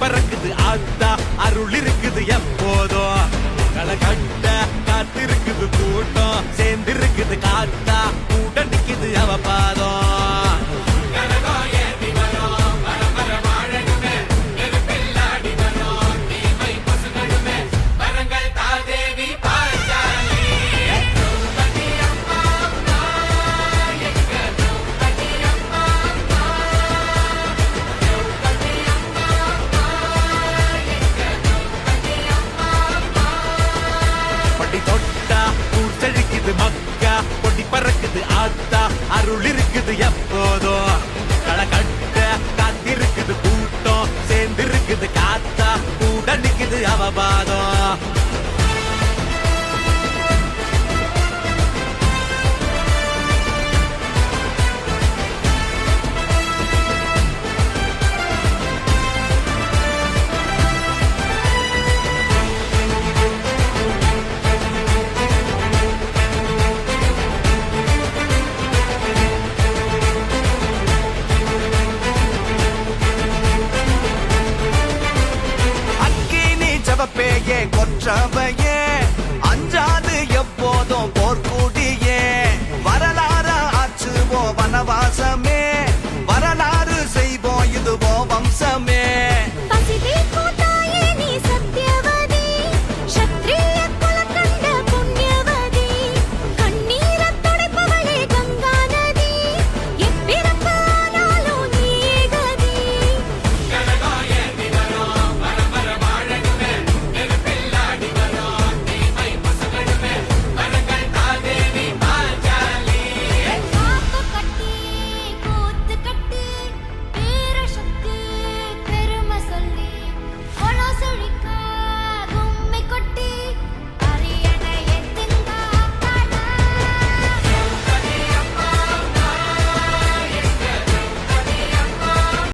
பறக்குது ஆத்தா அருள் இருக்குது எப்போதும் களகட்ட காத்திருக்குது கூட்டம் சேர்ந்திருக்குது காத்தா கூட நிக்குது அவ பாதம் மக்கா பொடி பறக்குது ஆத்தா அருள் இருக்குது எப்போதும் களகட்ட காத்திருக்குது கூட்டம் சேர்ந்திருக்குது காத்தா கூட நிக்குது அவபாதம் பேயே கொற்றவையே அஞ்சாது எப்போதும் போர்க்குடியே வரலாறு ஆற்றுவோ வனவாசமே வரலாறு செய்வோம் இதுவோ வம்சமே